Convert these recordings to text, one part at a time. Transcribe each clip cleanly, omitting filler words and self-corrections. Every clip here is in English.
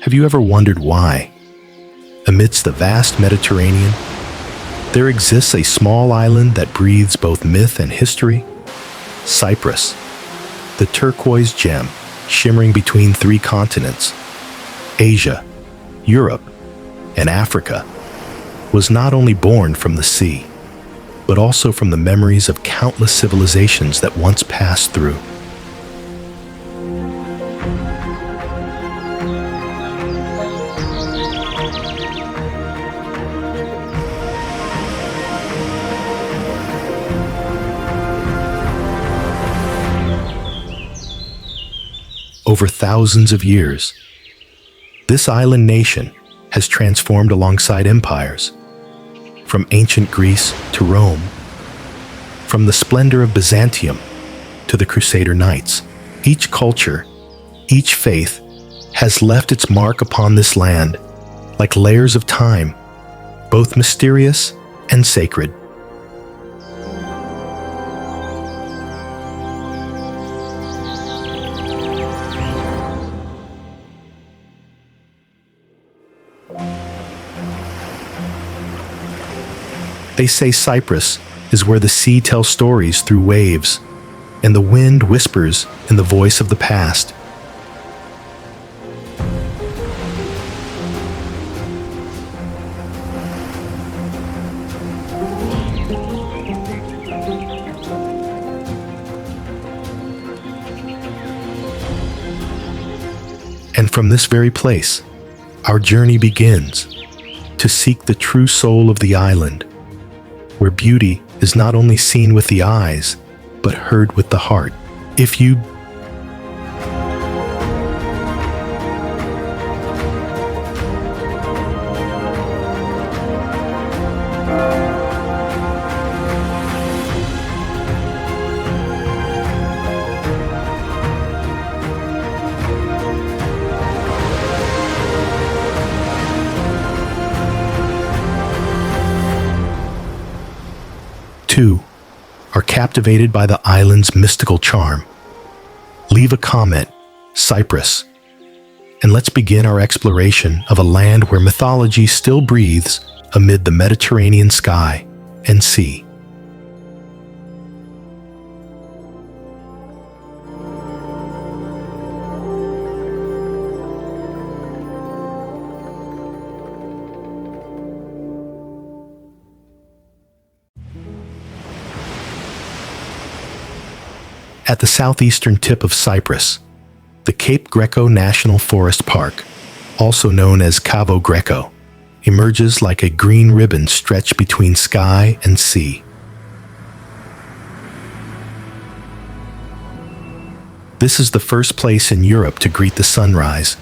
Have you ever wondered why, amidst the vast Mediterranean, there exists a small island that breathes both myth and history? Cyprus, the turquoise gem shimmering between three continents, Asia, Europe, and Africa, was not only born from the sea, but also from the memories of countless civilizations that once passed through. Over thousands of years, this island nation has transformed alongside empires, from ancient Greece to Rome, from the splendor of Byzantium to the Crusader Knights. Each culture, each faith, has left its mark upon this land like layers of time, both mysterious and sacred. They say Cyprus is where the sea tells stories through waves, and the wind whispers in the voice of the past. And from this very place, our journey begins to seek the true soul of the island, where beauty is not only seen with the eyes, but heard with the heart. If you too are captivated by the island's mystical charm, leave a comment, Cyprus, and let's begin our exploration of a land where mythology still breathes amid the Mediterranean sky and sea. At the southeastern tip of Cyprus, the Cape Greco National Forest Park, also known as Cavo Greco, emerges like a green ribbon stretched between sky and sea. This is the first place in Europe to greet the sunrise,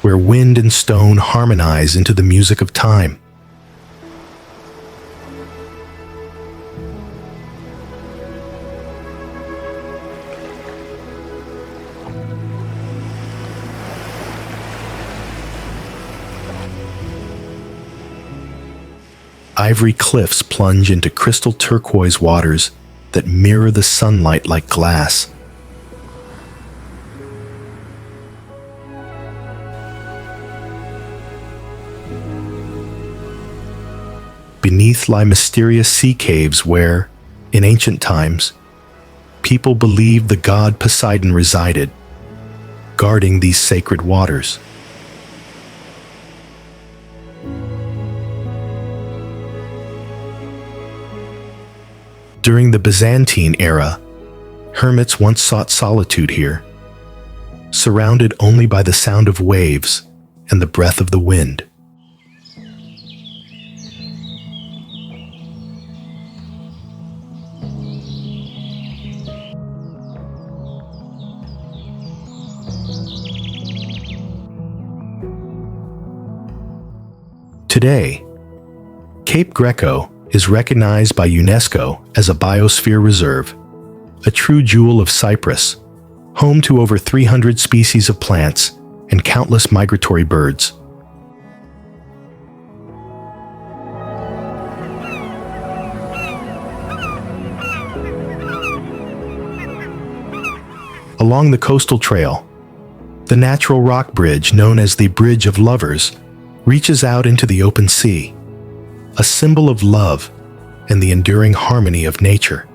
where wind and stone harmonize into the music of time. Ivory cliffs plunge into crystal turquoise waters that mirror the sunlight like glass. Beneath lie mysterious sea caves where, in ancient times, people believed the god Poseidon resided, guarding these sacred waters. During the Byzantine era, hermits once sought solitude here, surrounded only by the sound of waves and the breath of the wind. Today, Cape Greco is recognized by UNESCO as a biosphere reserve, a true jewel of Cyprus, home to over 300 species of plants and countless migratory birds. Along the coastal trail, the natural rock bridge known as the Bridge of Lovers reaches out into the open sea, a symbol of love and the enduring harmony of nature.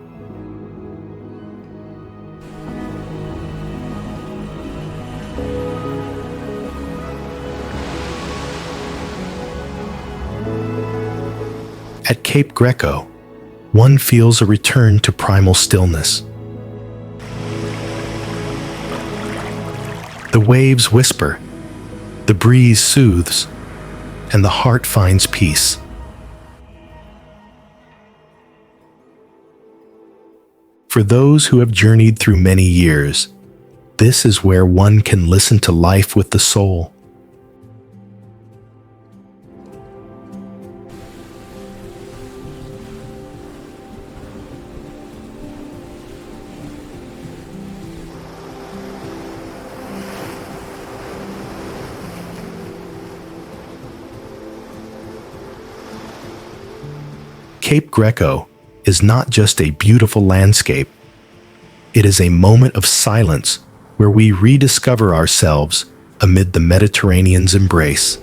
At Cape Greco, one feels a return to primal stillness. The waves whisper, the breeze soothes, and the heart finds peace. For those who have journeyed through many years, this is where one can listen to life with the soul. Cape Greco is not just a beautiful landscape. It is a moment of silence where we rediscover ourselves amid the Mediterranean's embrace.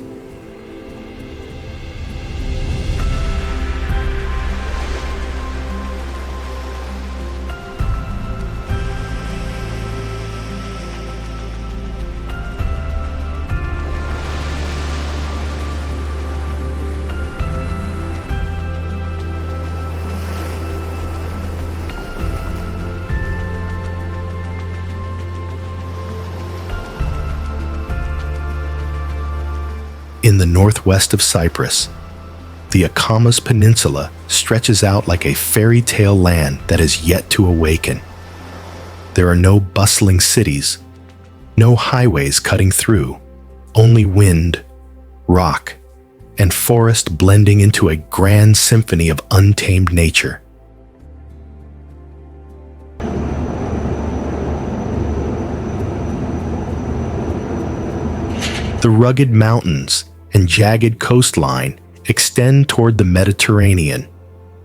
In the northwest of Cyprus, the Akamas Peninsula stretches out like a fairy tale land that has yet to awaken. There are no bustling cities, no highways cutting through, only wind, rock, and forest blending into a grand symphony of untamed nature. The rugged mountains and jagged coastline extend toward the Mediterranean,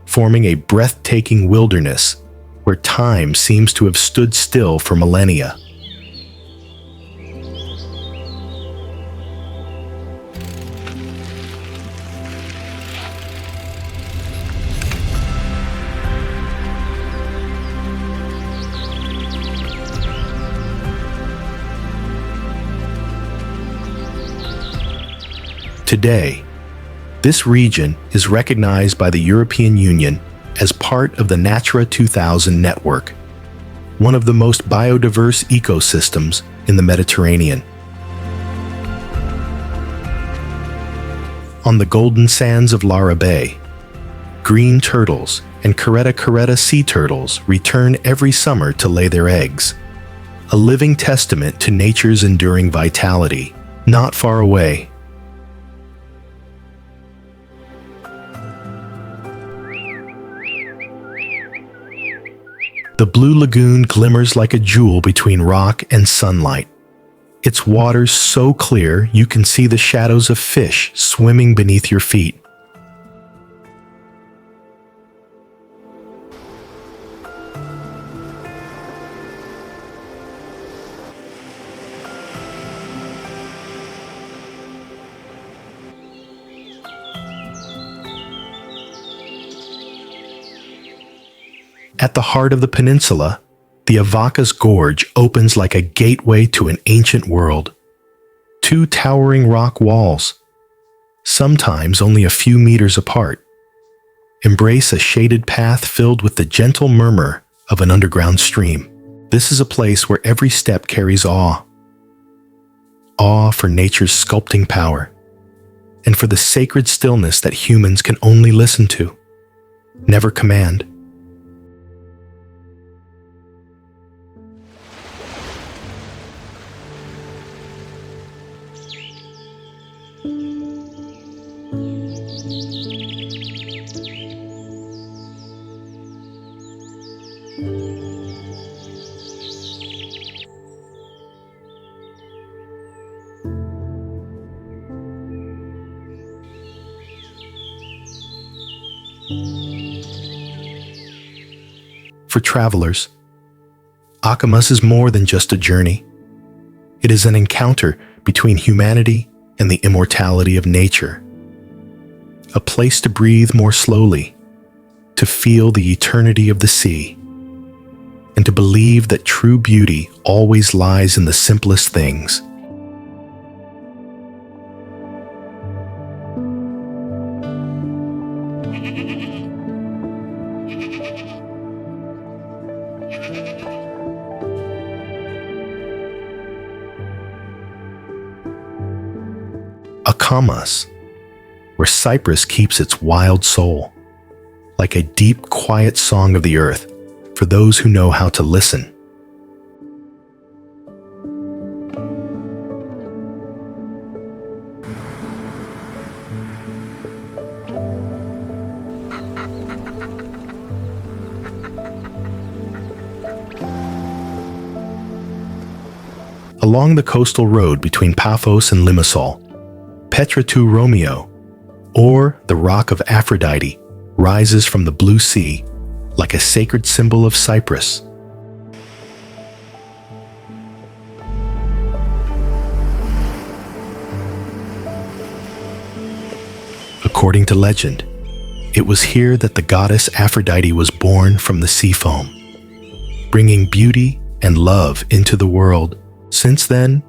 forming a breathtaking wilderness where time seems to have stood still for millennia. Today, this region is recognized by the European Union as part of the Natura 2000 network, one of the most biodiverse ecosystems in the Mediterranean. On the golden sands of Lara Bay, green turtles and caretta sea turtles return every summer to lay their eggs, a living testament to nature's enduring vitality. Not far away, the Blue Lagoon glimmers like a jewel between rock and sunlight. Its waters so clear you can see the shadows of fish swimming beneath your feet. At the heart of the peninsula, the Avacas Gorge opens like a gateway to an ancient world. Two towering rock walls, sometimes only a few meters apart, embrace a shaded path filled with the gentle murmur of an underground stream. This is a place where every step carries awe. Awe for nature's sculpting power, and for the sacred stillness that humans can only listen to, never command. For travelers, Akamas is more than just a journey. It is an encounter between humanity and the immortality of nature. A place to breathe more slowly, to feel the eternity of the sea, and to believe that true beauty always lies in the simplest things. Akamas, where Cyprus keeps its wild soul, like a deep, quiet song of the earth for those who know how to listen. Along the coastal road between Paphos and Limassol, Petra II Romeo, or the Rock of Aphrodite, rises from the blue sea like a sacred symbol of Cyprus. According to legend, it was here that the goddess Aphrodite was born from the sea foam, bringing beauty and love into the world. Since then,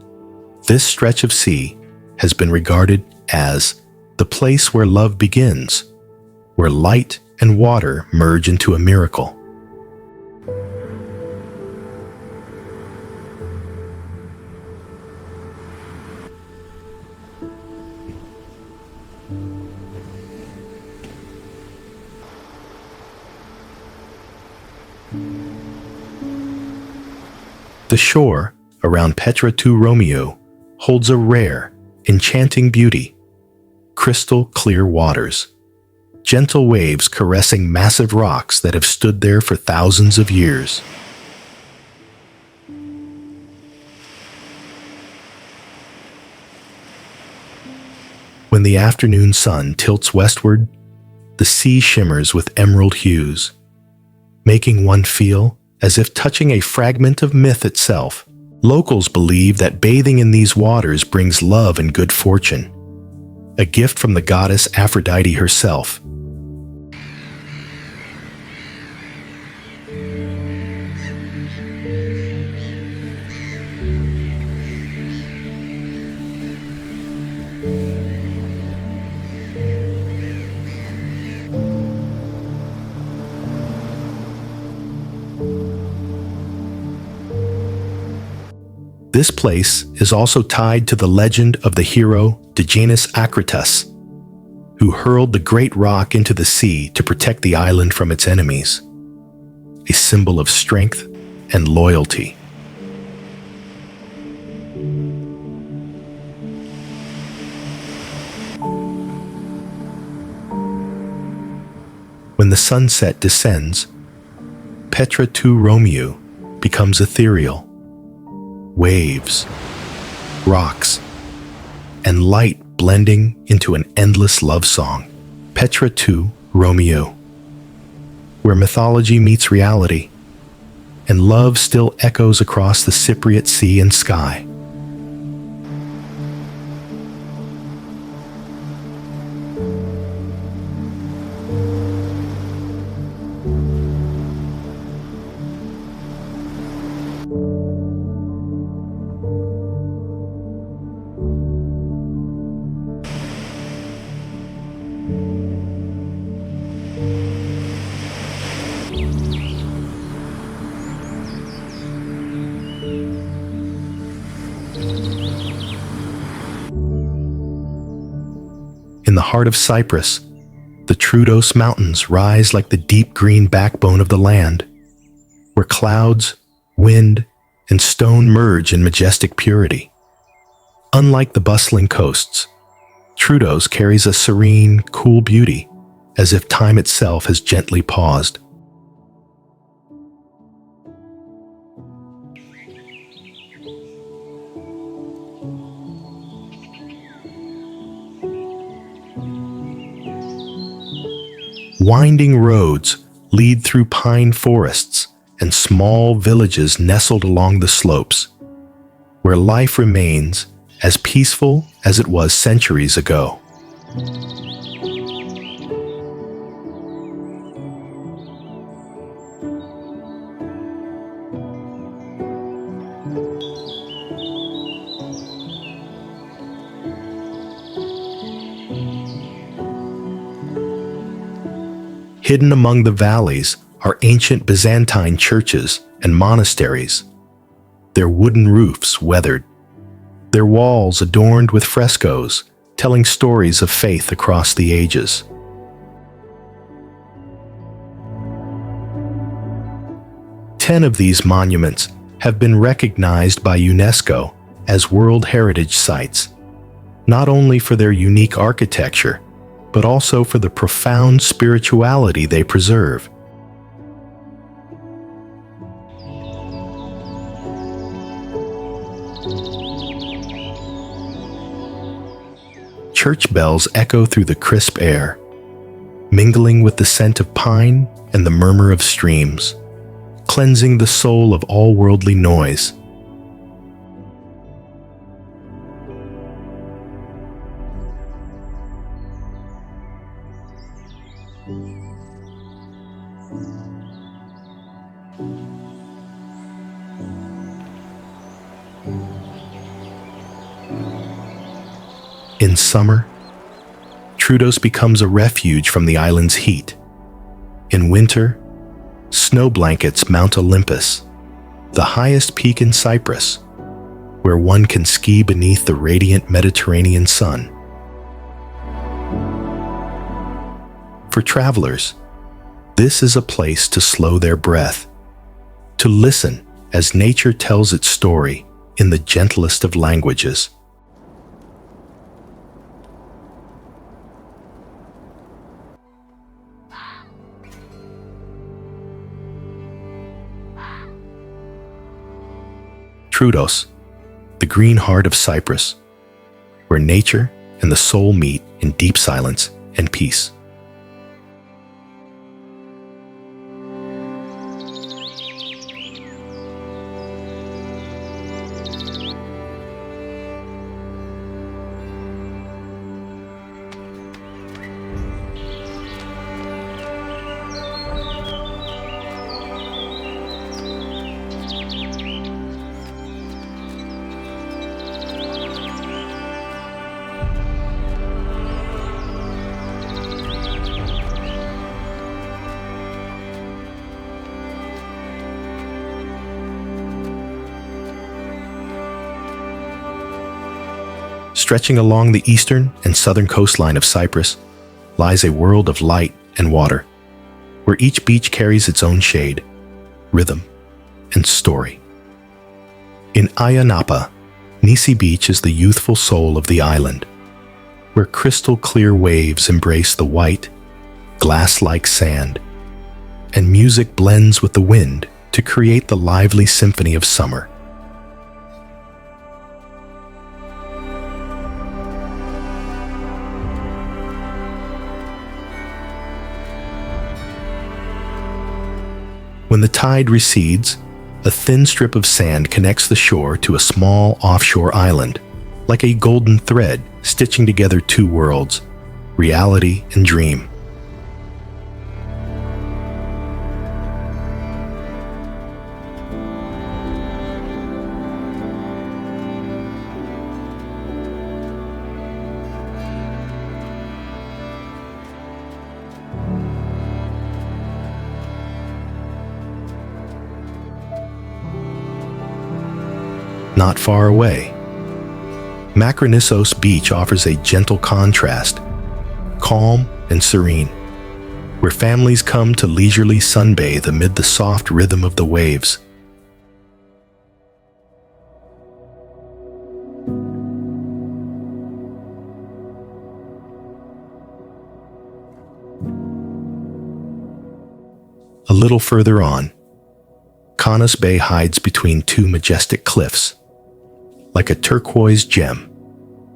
this stretch of sea has been regarded as the place where love begins, where light and water merge into a miracle. The shore around Petra II Romeo holds a rare, enchanting beauty. Crystal clear waters, gentle waves caressing massive rocks that have stood there for thousands of years. When the afternoon sun tilts westward, the sea shimmers with emerald hues, making one feel as if touching a fragment of myth itself. Locals believe that bathing in these waters brings love and good fortune, a gift from the goddess Aphrodite herself. This place is also tied to the legend of the hero Digenis Acritas, who hurled the great rock into the sea to protect the island from its enemies, a symbol of strength and loyalty. When the sunset descends, Petra II Romeo becomes ethereal. Waves, rocks, and light blending into an endless love song. Petra II Romeo, where mythology meets reality, and love still echoes across the Cypriot sea and sky. In the heart of Cyprus, the Troodos Mountains rise like the deep green backbone of the land, where clouds, wind, and stone merge in majestic purity. Unlike the bustling coasts, Troodos carries a serene, cool beauty, as if time itself has gently paused. Winding roads lead through pine forests and small villages nestled along the slopes, where life remains as peaceful as it was centuries ago. Hidden among the valleys are ancient Byzantine churches and monasteries, their wooden roofs weathered, their walls adorned with frescoes telling stories of faith across the ages. Ten of these monuments have been recognized by UNESCO as World Heritage Sites, not only for their unique architecture, but also for the profound spirituality they preserve. Church bells echo through the crisp air, mingling with the scent of pine and the murmur of streams, cleansing the soul of all worldly noise. In summer, Troodos becomes a refuge from the island's heat. In winter, snow blankets mount Olympus, the highest peak in Cyprus, where one can ski beneath the radiant Mediterranean sun. For travelers, this is a place to slow their breath, to listen as nature tells its story in the gentlest of languages. Troodos, the green heart of Cyprus, where nature and the soul meet in deep silence and peace. Stretching along the eastern and southern coastline of Cyprus lies a world of light and water, where each beach carries its own shade, rhythm, and story. In Ayia Napa, Nisi Beach is the youthful soul of the island, where crystal-clear waves embrace the white, glass-like sand, and music blends with the wind to create the lively symphony of summer. When the tide recedes, a thin strip of sand connects the shore to a small offshore island, like a golden thread stitching together two worlds, reality and dream. Not far away, Makronissos Beach offers a gentle contrast, calm and serene, where families come to leisurely sunbathe amid the soft rhythm of the waves. A little further on, Canas Bay hides between two majestic cliffs, like a turquoise gem,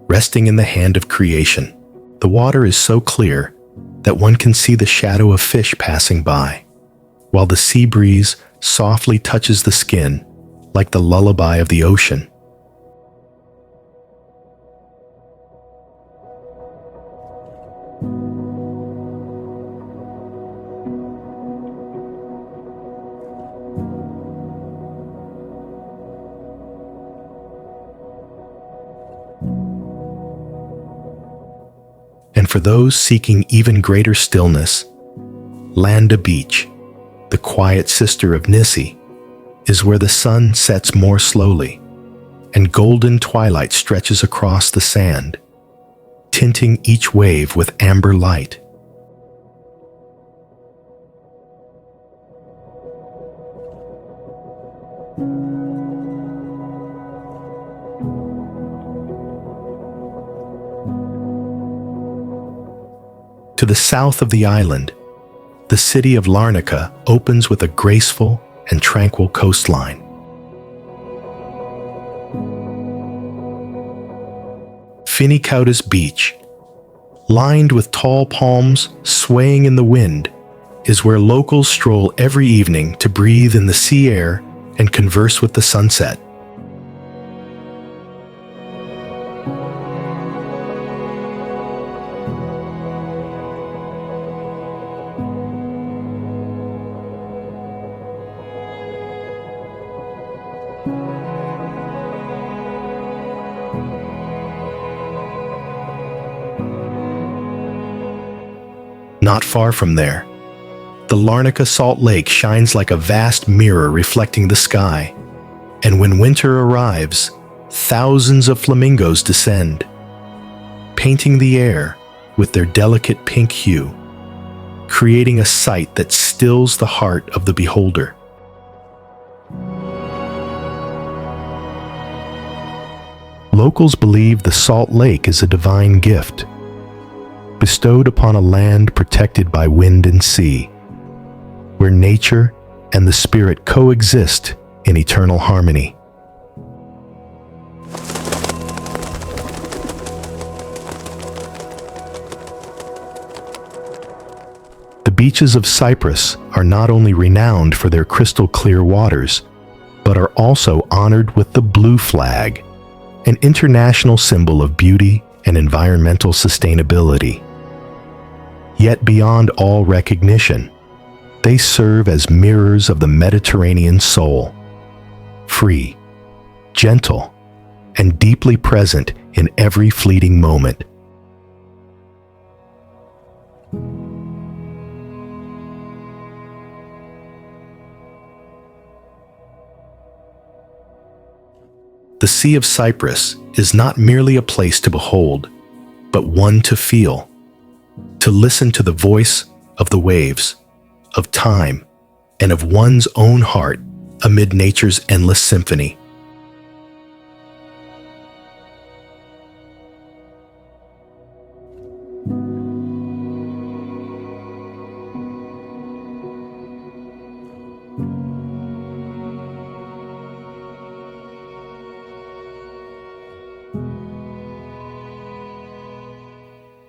resting in the hand of creation. The water is so clear that one can see the shadow of fish passing by, while the sea breeze softly touches the skin like the lullaby of the ocean. And for those seeking even greater stillness, Landa Beach, the quiet sister of Nissi, is where the sun sets more slowly, and golden twilight stretches across the sand, tinting each wave with amber light. To the south of the island, the city of Larnaca opens with a graceful and tranquil coastline. Finicaudas Beach, lined with tall palms swaying in the wind, is where locals stroll every evening to breathe in the sea air and converse with the sunset. Not far from there, the Larnaca Salt Lake shines like a vast mirror reflecting the sky, and when winter arrives, thousands of flamingos descend, painting the air with their delicate pink hue, creating a sight that stills the heart of the beholder. Locals believe the Salt Lake is a divine gift, bestowed upon a land protected by wind and sea, where nature and the spirit coexist in eternal harmony. The beaches of Cyprus are not only renowned for their crystal clear waters, but are also honored with the blue flag, an international symbol of beauty and environmental sustainability. Yet beyond all recognition, they serve as mirrors of the Mediterranean soul, free, gentle, and deeply present in every fleeting moment. The Sea of Cyprus is not merely a place to behold, but one to feel, to listen to the voice of the waves, of time, and of one's own heart amid nature's endless symphony.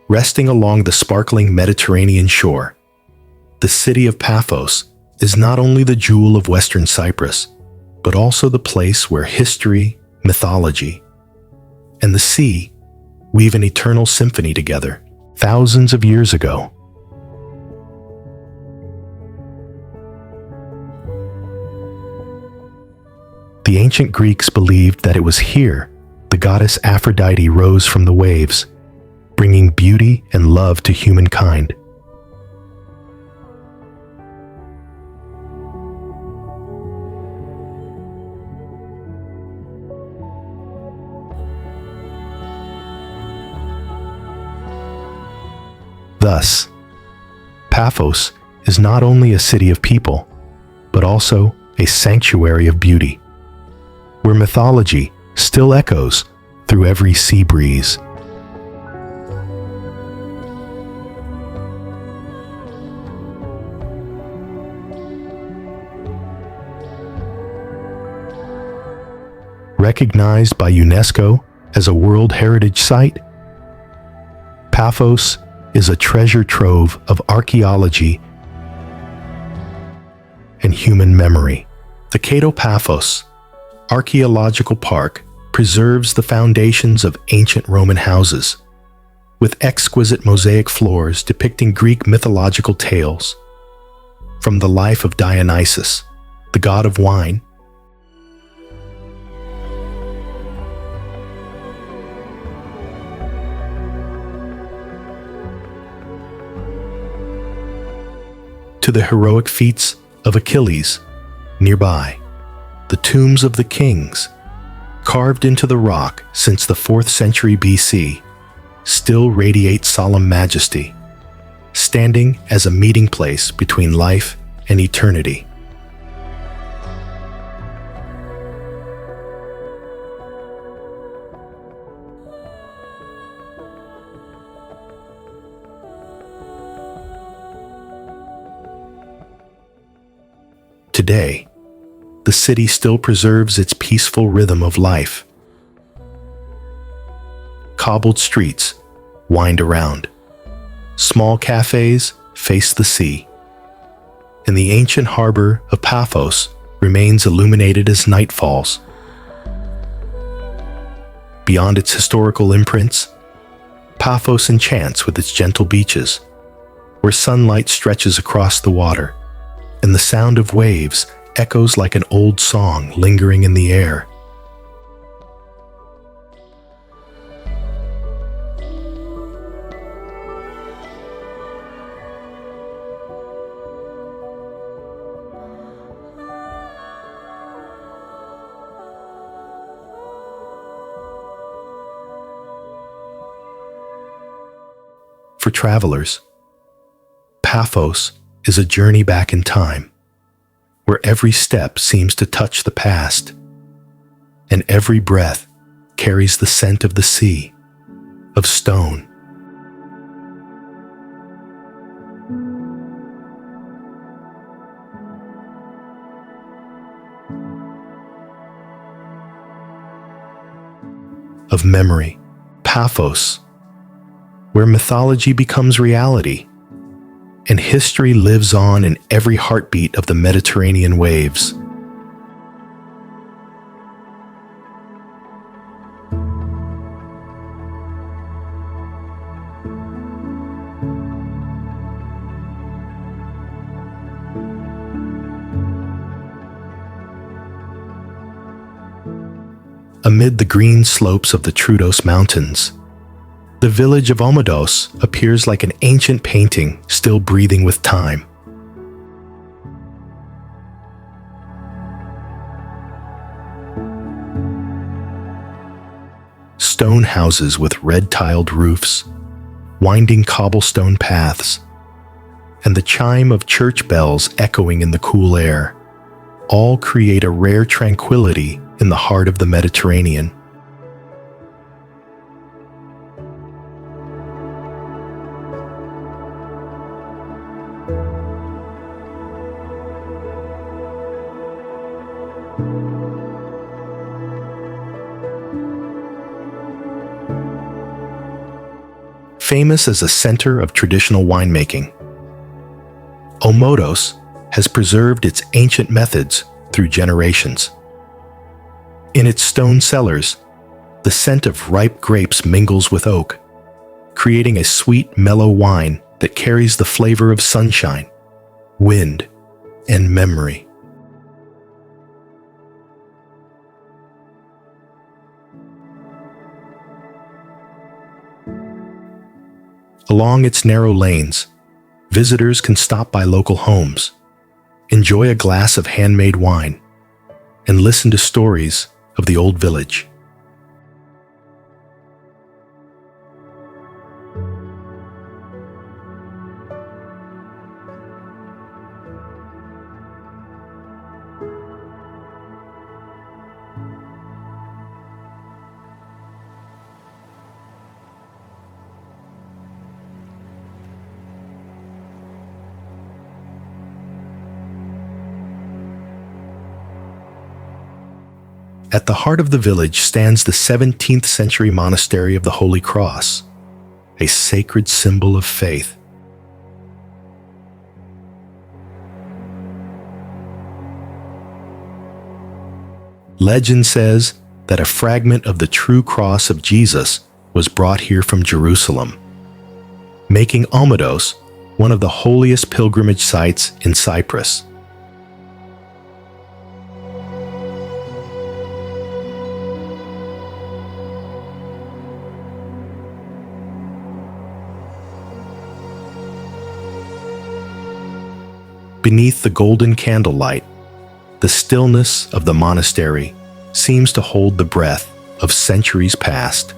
Resting along the sparkling Mediterranean shore, the city of Paphos is not only the jewel of Western Cyprus, but also the place where history, mythology, and the sea weave an eternal symphony together thousands of years ago. The ancient Greeks believed that it was here the goddess Aphrodite rose from the waves, bringing beauty and love to humankind. Thus, Paphos is not only a city of people, but also a sanctuary of beauty, where mythology still echoes through every sea breeze. Recognized by UNESCO as a World Heritage Site, Paphos is a treasure trove of archaeology and human memory. The Paphos Archaeological Park preserves the foundations of ancient Roman houses, with exquisite mosaic floors depicting Greek mythological tales, from the life of Dionysus, the god of wine, to the heroic feats of Achilles. Nearby, the tombs of the kings, carved into the rock since the 4th century BC, still radiate solemn majesty, standing as a meeting place between life and eternity. Today, the city still preserves its peaceful rhythm of life. Cobbled streets wind around. Small cafes face the sea. And the ancient harbor of Paphos remains illuminated as night falls. Beyond its historical imprints, Paphos enchants with its gentle beaches, where sunlight stretches across the water, and the sound of waves echoes like an old song lingering in the air. For travelers, Paphos is a journey back in time, where every step seems to touch the past, and every breath carries the scent of the sea, of stone, of memory. Paphos, where mythology becomes reality, and history lives on in every heartbeat of the Mediterranean waves. Amid the green slopes of the Troodos Mountains, the village of Omodos appears like an ancient painting still breathing with time. Stone houses with red-tiled roofs, winding cobblestone paths, and the chime of church bells echoing in the cool air, all create a rare tranquility in the heart of the Mediterranean. Famous as a center of traditional winemaking, Omodos has preserved its ancient methods through generations. In its stone cellars, the scent of ripe grapes mingles with oak, creating a sweet, mellow wine that carries the flavor of sunshine, wind, and memory. Along its narrow lanes, visitors can stop by local homes, enjoy a glass of handmade wine, and listen to stories of the old village. At the heart of the village stands the 17th century monastery of the Holy Cross, a sacred symbol of faith. Legend says that a fragment of the true cross of Jesus was brought here from Jerusalem, making Omodos one of the holiest pilgrimage sites in Cyprus. Beneath the golden candlelight, the stillness of the monastery seems to hold the breath of centuries past.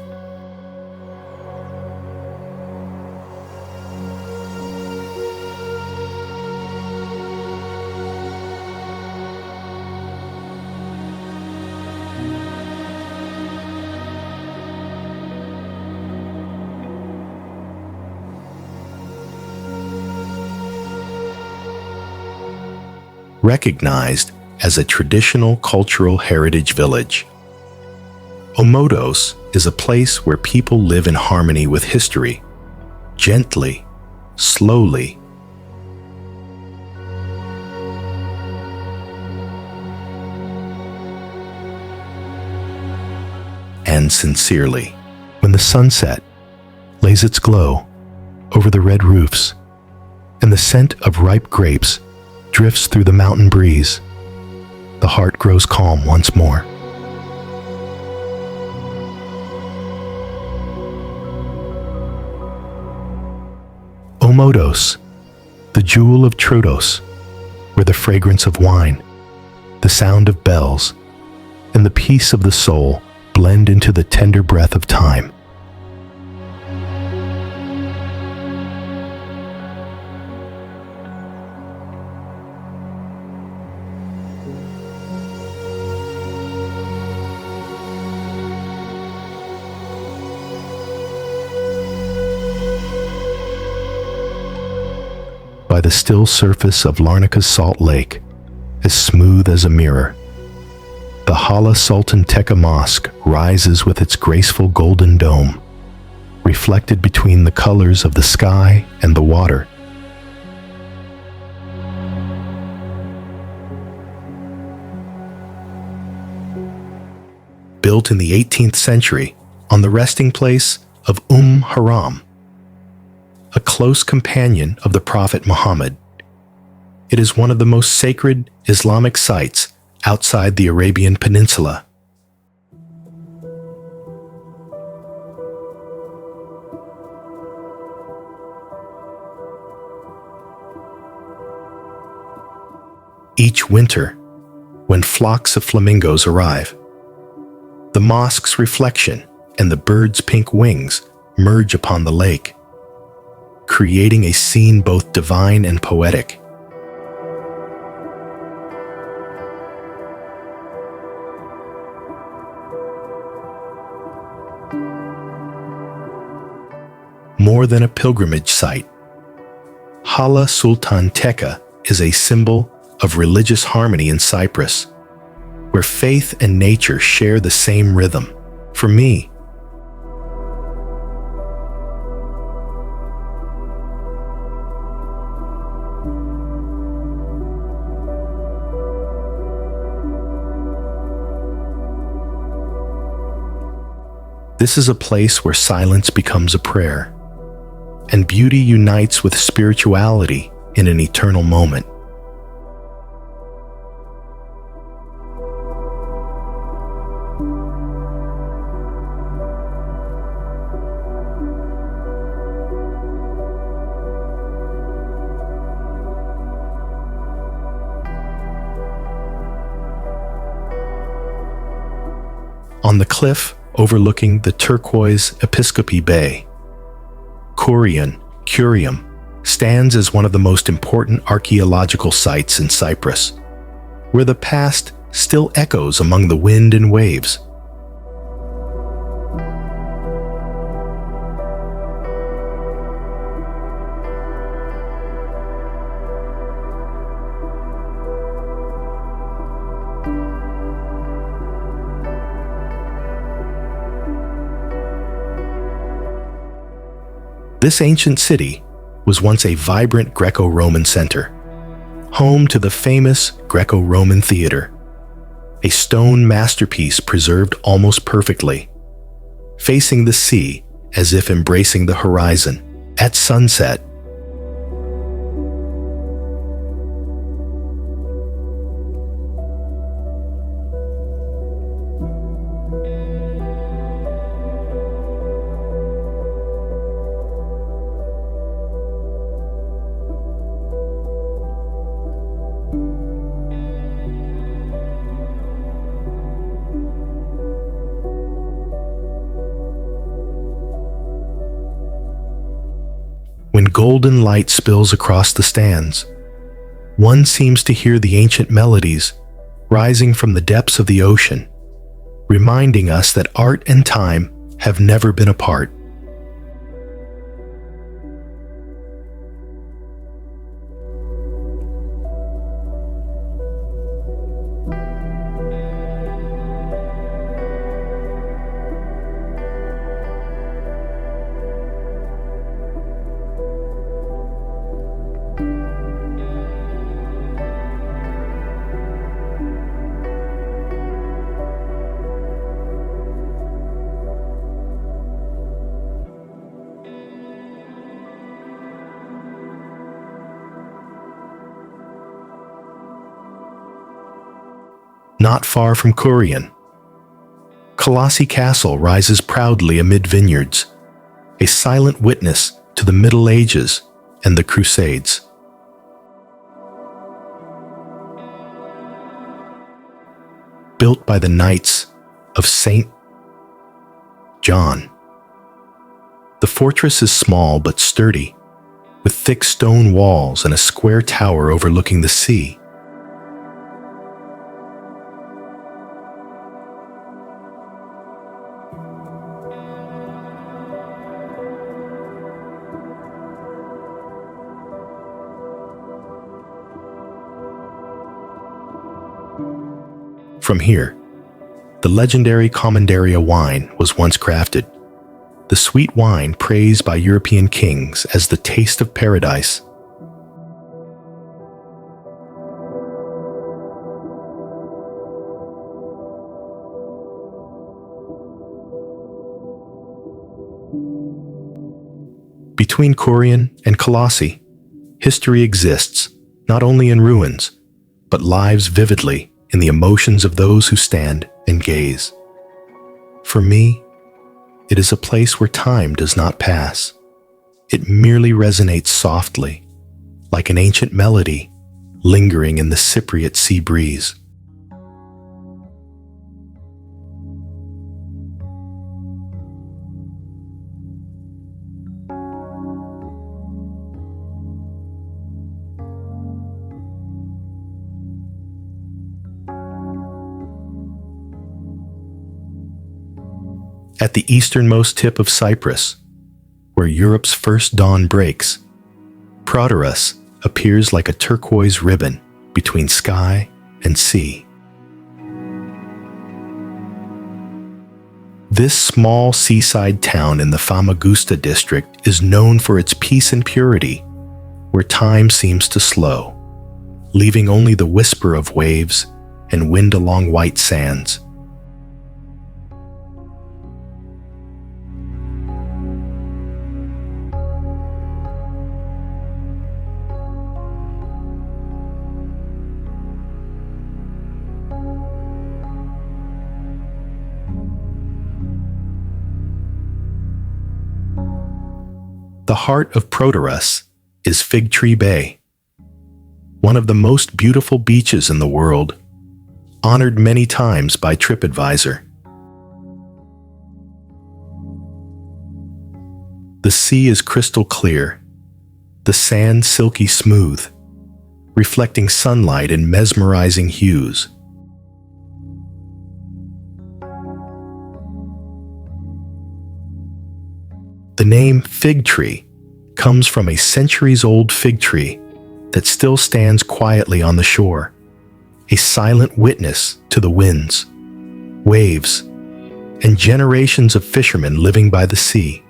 Recognized as a traditional cultural heritage village, Omodos is a place where people live in harmony with history, gently, slowly, and sincerely. When the sunset lays its glow over the red roofs and the scent of ripe grapes drifts through the mountain breeze, the heart grows calm once more. Omodos, the jewel of Troodos, where the fragrance of wine, the sound of bells, and the peace of the soul blend into the tender breath of time. By the still surface of Larnaca's salt lake, as smooth as a mirror, the Hala Sultan Tekka Mosque rises with its graceful golden dome, reflected between the colors of the sky and the water. Built in the 18th century on the resting place of Haram, a close companion of the Prophet Muhammad, it is one of the most sacred Islamic sites outside the Arabian Peninsula. Each winter, when flocks of flamingos arrive, the mosque's reflection and the birds' pink wings merge upon the lake, creating a scene both divine and poetic. More than a pilgrimage site, Hala Sultan Tekka is a symbol of religious harmony in Cyprus, where faith and nature share the same rhythm. For me, this is a place where silence becomes a prayer, and beauty unites with spirituality in an eternal moment. On the cliff overlooking the turquoise Episcopi Bay, Curium stands as one of the most important archaeological sites in Cyprus, where the past still echoes among the wind and waves. This ancient city was once a vibrant Greco-Roman center, home to the famous Greco-Roman theater, a stone masterpiece preserved almost perfectly, facing the sea as if embracing the horizon. At sunset, when golden light spills across the stands, one seems to hear the ancient melodies rising from the depths of the ocean, reminding us that art and time have never been apart. Not far from Kourion, Colossi Castle rises proudly amid vineyards, a silent witness to the Middle Ages and the Crusades. Built by the Knights of St. John, the fortress is small but sturdy, with thick stone walls and a square tower overlooking the sea. From here, the legendary Commandaria wine was once crafted, the sweet wine praised by European kings as the taste of paradise. Between Kourion and Colossi, history exists, not only in ruins, but lives vividly in the emotions of those who stand and gaze. For me, it is a place where time does not pass. It merely resonates softly, like an ancient melody lingering in the Cypriot sea breeze. At the easternmost tip of Cyprus, where Europe's first dawn breaks, Proteus appears like a turquoise ribbon between sky and sea. This small seaside town in the Famagusta district is known for its peace and purity, where time seems to slow, leaving only the whisper of waves and wind along white sands. The heart of Proteus is Fig Tree Bay, one of the most beautiful beaches in the world, honored many times by TripAdvisor. The sea is crystal clear, the sand silky smooth, reflecting sunlight in mesmerizing hues. The name fig tree comes from a centuries-old fig tree that still stands quietly on the shore, a silent witness to the winds, waves, and generations of fishermen living by the sea.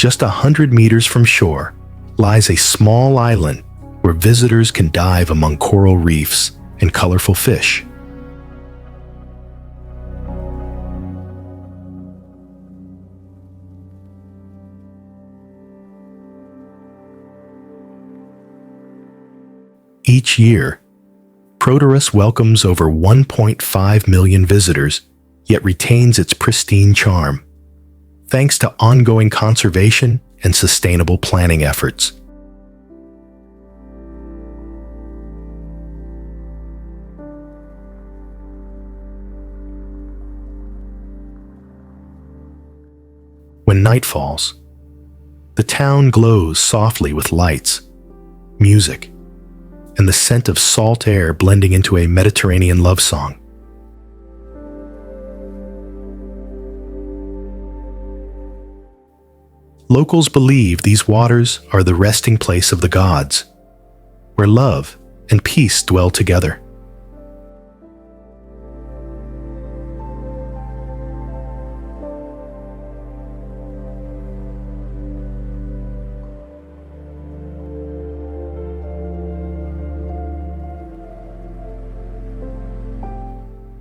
Just 100 meters from shore lies a small island where visitors can dive among coral reefs and colorful fish. Each year, Proteus welcomes over 1.5 million visitors, yet retains its pristine charm, thanks to ongoing conservation and sustainable planning efforts. When night falls, the town glows softly with lights, music, and the scent of salt air blending into a Mediterranean love song. Locals believe these waters are the resting place of the gods, where love and peace dwell together.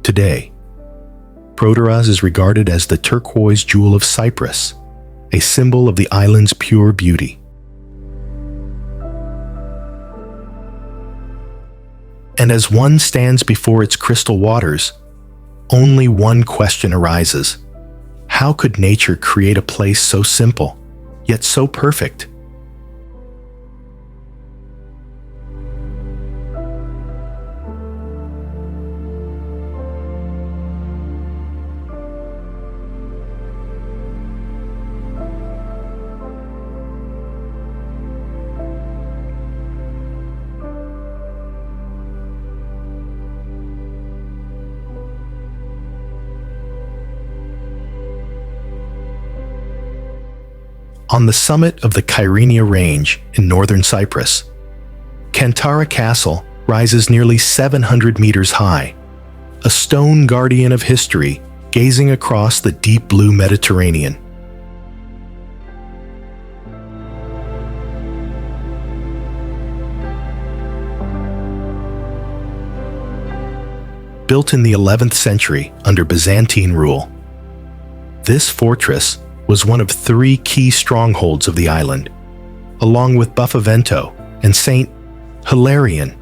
Today, Proteus is regarded as the turquoise jewel of Cyprus, a symbol of the island's pure beauty. And as one stands before its crystal waters, only one question arises: how could nature create a place so simple, yet so perfect? On the summit of the Kyrenia Range in northern Cyprus, Kantara Castle rises nearly 700 meters high, a stone guardian of history gazing across the deep blue Mediterranean. Built in the 11th century under Byzantine rule, this fortress was one of 3 key strongholds of the island, along with Buffavento and St. Hilarion.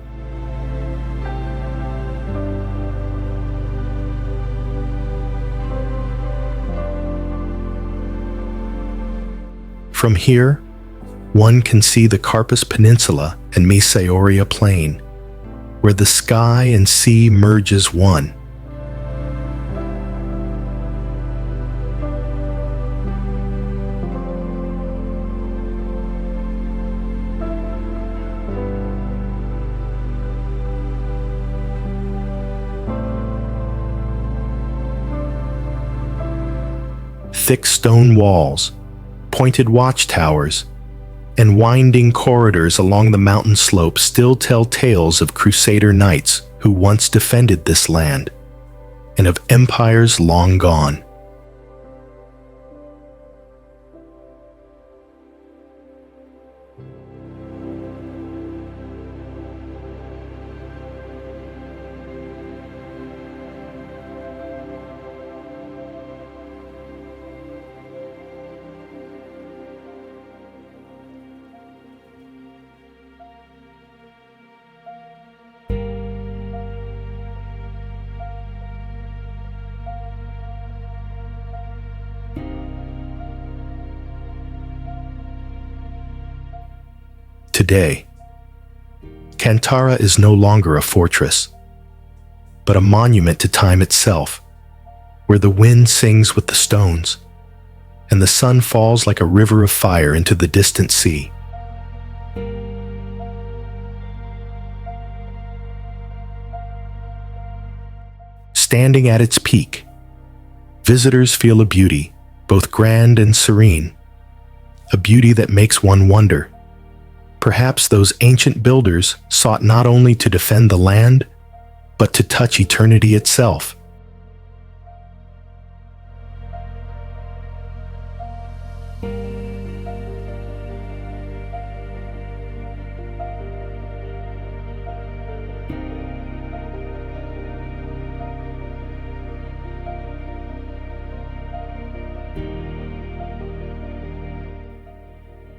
From here, one can see the Carpus Peninsula and Mesaoria Plain, where the sky and sea merge as one. Thick stone walls, pointed watchtowers, and winding corridors along the mountain slope still tell tales of crusader knights who once defended this land, and of empires long gone. Today, Kantara is no longer a fortress, but a monument to time itself, where the wind sings with the stones, and the sun falls like a river of fire into the distant sea. Standing at its peak, visitors feel a beauty, both grand and serene, a beauty that makes one wonder. Perhaps those ancient builders sought not only to defend the land, but to touch eternity itself.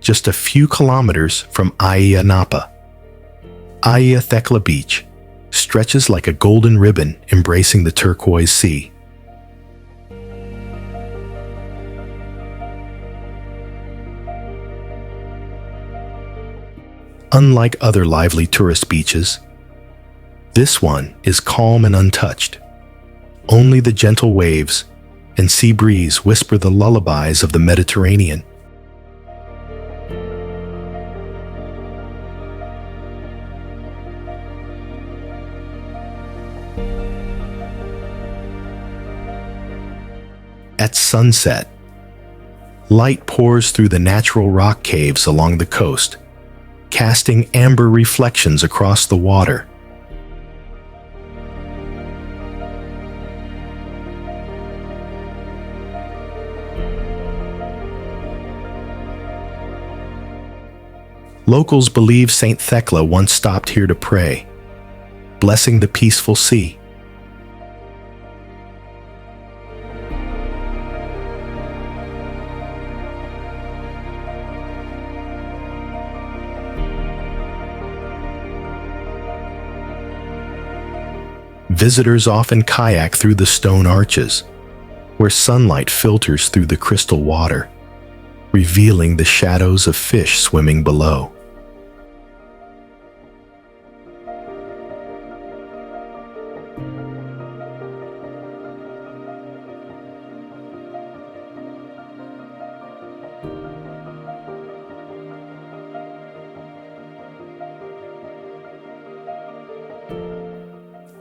just a few kilometers from Ayia Napa. Ayia Napa Beach stretches like a golden ribbon embracing the turquoise sea. Unlike other lively tourist beaches, this one is calm and untouched. Only the gentle waves and sea breeze whisper the lullabies of the Mediterranean. At sunset, light pours through the natural rock caves along the coast, casting amber reflections across the water. Locals believe Saint Thecla once stopped here to pray, blessing the peaceful sea. Visitors often kayak through the stone arches, where sunlight filters through the crystal water, revealing the shadows of fish swimming below.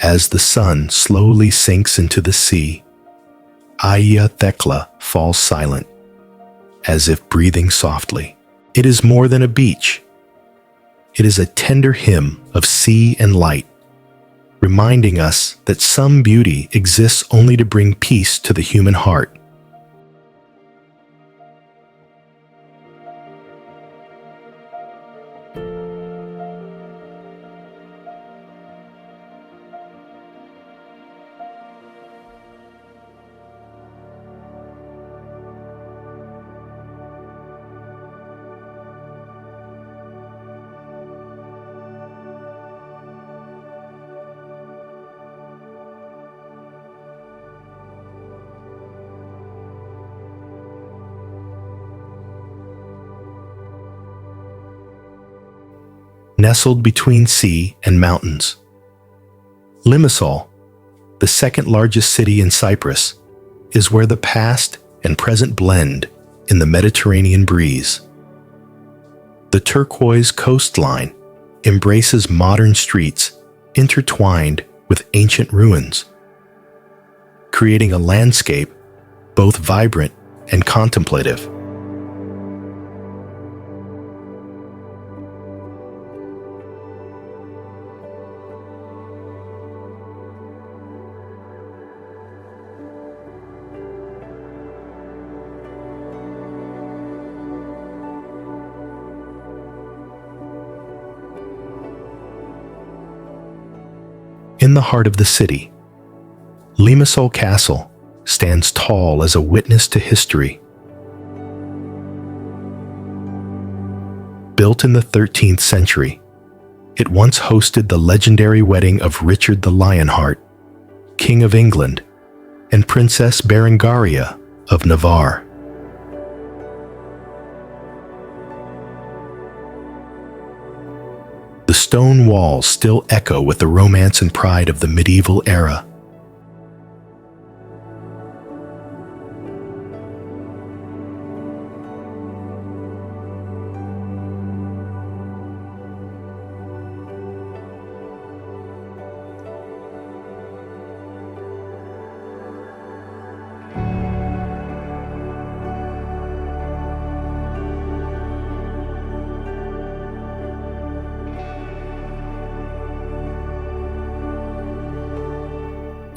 As the sun slowly sinks into the sea, Ayia Napa falls silent, as if breathing softly. It is more than a beach. It is a tender hymn of sea and light, reminding us that some beauty exists only to bring peace to the human heart. Nestled between sea and mountains, Limassol, the second largest city in Cyprus, is where the past and present blend in the Mediterranean breeze. The turquoise coastline embraces modern streets intertwined with ancient ruins, creating a landscape both vibrant and contemplative. In the heart of the city, Limassol Castle stands tall as a witness to history. Built in the 13th century, it once hosted the legendary wedding of Richard the Lionheart, King of England, and Princess Berengaria of Navarre. The stone walls still echo with the romance and pride of the medieval era.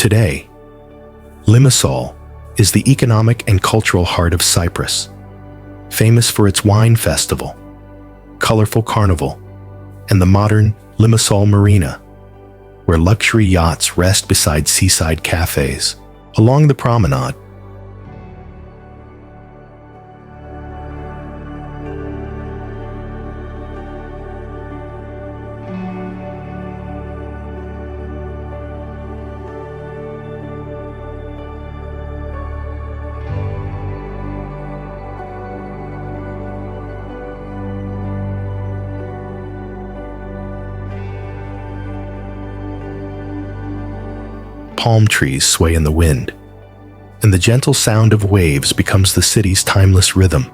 Today, Limassol is the economic and cultural heart of Cyprus, famous for its wine festival, colorful carnival, and the modern Limassol Marina, where luxury yachts rest beside seaside cafes. Along the promenade, palm trees sway in the wind, and the gentle sound of waves becomes the city's timeless rhythm.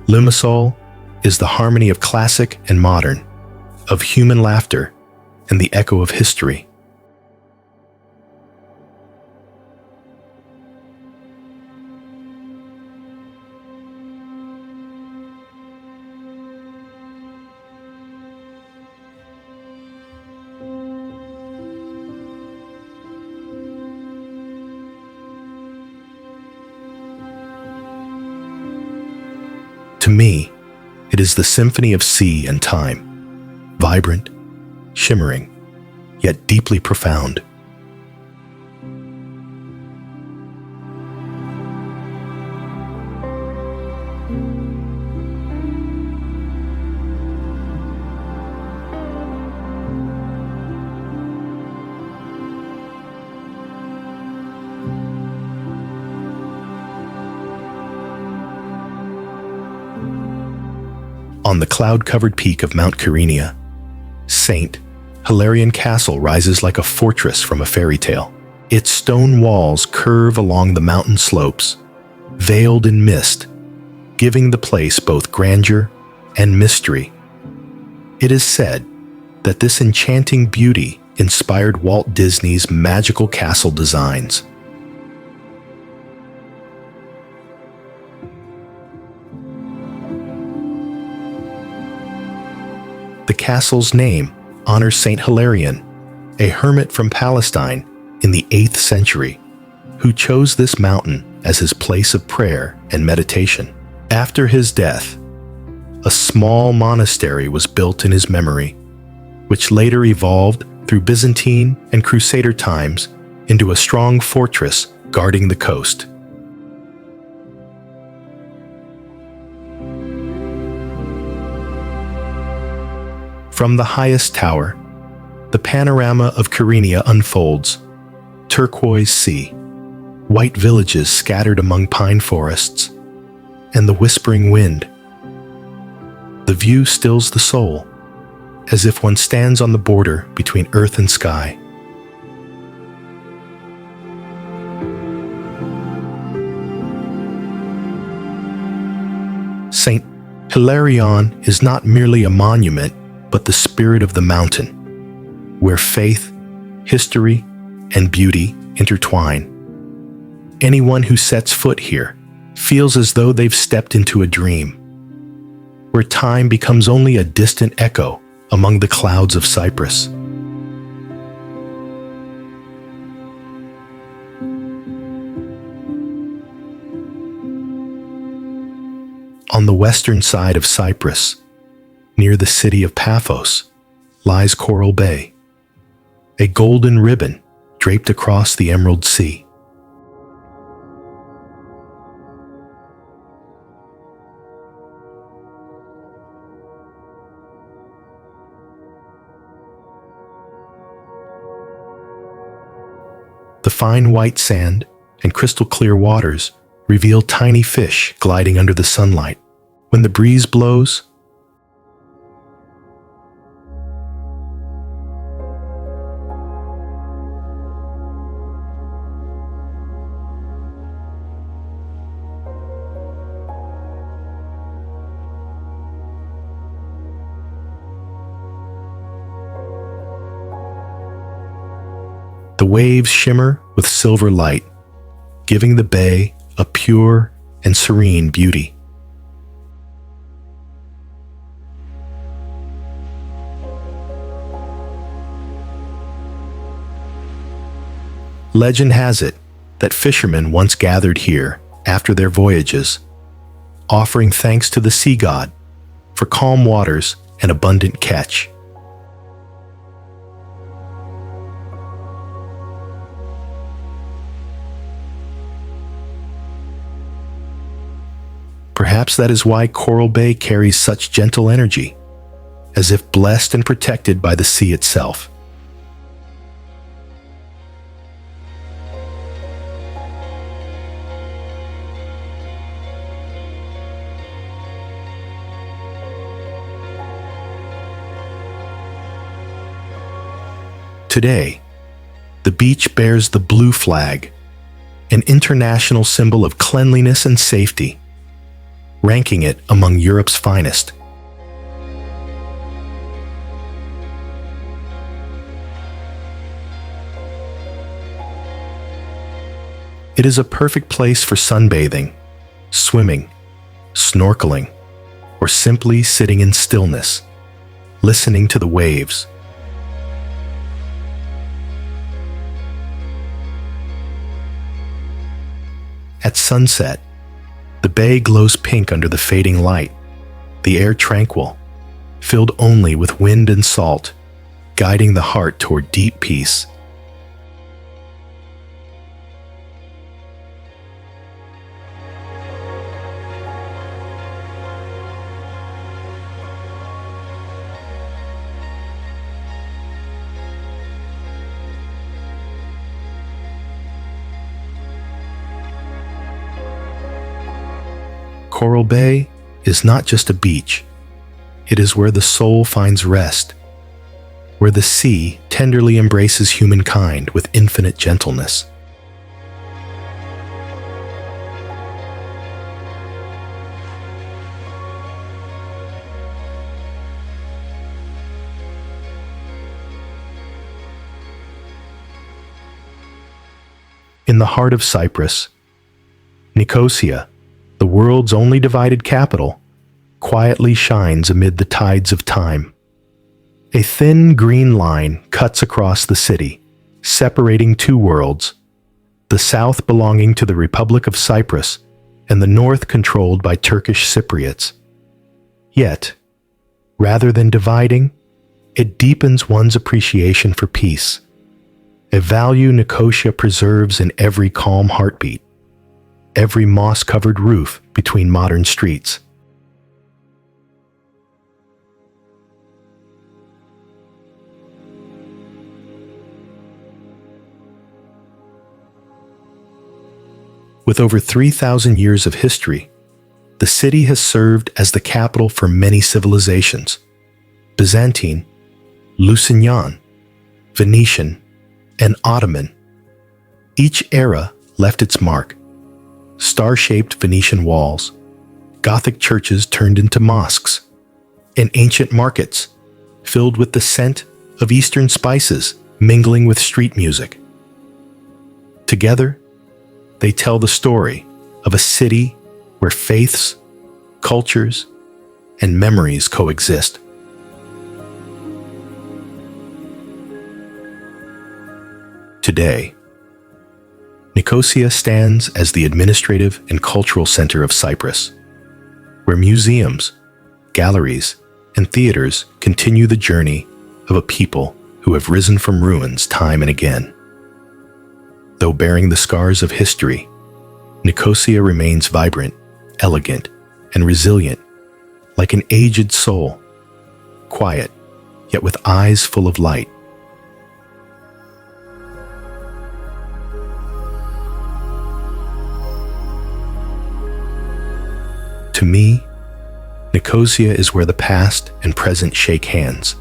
Limassol is the harmony of classic and modern, of human laughter and the echo of history. To me, it is the symphony of sea and time, vibrant, shimmering, yet deeply profound. On the cloud-covered peak of Mount Kyrenia, St. Hilarion Castle rises like a fortress from a fairy tale. Its stone walls curve along the mountain slopes, veiled in mist, giving the place both grandeur and mystery. It is said that this enchanting beauty inspired Walt Disney's magical castle designs. The castle's name honors Saint Hilarion, a hermit from Palestine in the 8th century, who chose this mountain as his place of prayer and meditation. After his death, a small monastery was built in his memory, which later evolved through Byzantine and Crusader times into a strong fortress guarding the coast. From the highest tower, the panorama of Kyrenia unfolds: turquoise sea, white villages scattered among pine forests, and the whispering wind. The view stills the soul, as if one stands on the border between earth and sky. Saint Hilarion is not merely a monument, but the spirit of the mountain, where faith, history, and beauty intertwine. Anyone who sets foot here feels as though they've stepped into a dream, where time becomes only a distant echo among the clouds of Cyprus. On the western side of Cyprus, near the city of Paphos, lies Coral Bay, a golden ribbon draped across the Emerald Sea. The fine white sand and crystal clear waters reveal tiny fish gliding under the sunlight. When the breeze blows, the waves shimmer with silver light, giving the bay a pure and serene beauty. Legend has it that fishermen once gathered here after their voyages, offering thanks to the sea god for calm waters and abundant catch. Perhaps that is why Coral Bay carries such gentle energy, as if blessed and protected by the sea itself. Today, the beach bears the blue flag, an international symbol of cleanliness and safety, ranking it among Europe's finest. It is a perfect place for sunbathing, swimming, snorkeling, or simply sitting in stillness, listening to the waves. At sunset, the bay glows pink under the fading light, the air tranquil, filled only with wind and salt, guiding the heart toward deep peace. Coral Bay is not just a beach. It is where the soul finds rest, where the sea tenderly embraces humankind with infinite gentleness. In the heart of Cyprus, Nicosia, the world's only divided capital, quietly shines amid the tides of time. A thin green line cuts across the city, separating two worlds, the south belonging to the Republic of Cyprus and the north controlled by Turkish Cypriots. Yet, rather than dividing, it deepens one's appreciation for peace, a value Nicosia preserves in every calm heartbeat, every moss-covered roof between modern streets. With over 3,000 years of history, the city has served as the capital for many civilizations: Byzantine, Lusignan, Venetian, and Ottoman. Each era left its mark: star-shaped Venetian walls, Gothic churches turned into mosques, and ancient markets filled with the scent of Eastern spices mingling with street music. Together, they tell the story of a city where faiths, cultures, and memories coexist. Today, Nicosia stands as the administrative and cultural center of Cyprus, where museums, galleries, and theaters continue the journey of a people who have risen from ruins time and again. Though bearing the scars of history, Nicosia remains vibrant, elegant, and resilient, like an aged soul, quiet, yet with eyes full of light. To me, Nicosia is where the past and present shake hands,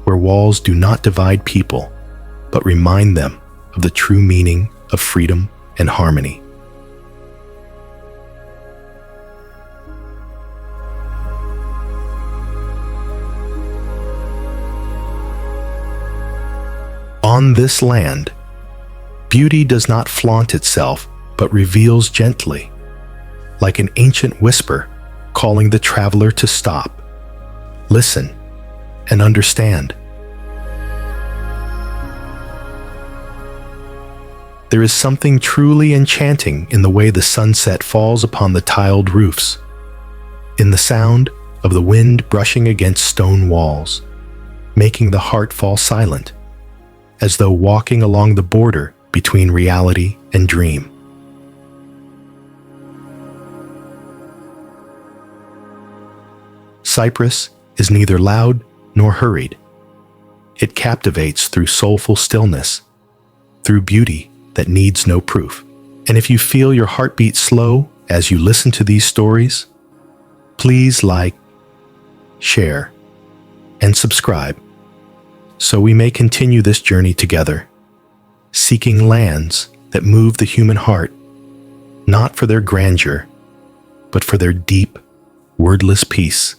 where walls do not divide people, but remind them of the true meaning of freedom and harmony. On this land, beauty does not flaunt itself, but reveals gently, like an ancient whisper calling the traveler to stop, listen, and understand. There is something truly enchanting in the way the sunset falls upon the tiled roofs, in the sound of the wind brushing against stone walls, making the heart fall silent, as though walking along the border between reality and dream. Cyprus is neither loud nor hurried. It captivates through soulful stillness, through beauty that needs no proof. And if you feel your heartbeat slow as you listen to these stories, please like, share, and subscribe so we may continue this journey together, seeking lands that move the human heart, not for their grandeur, but for their deep, wordless peace.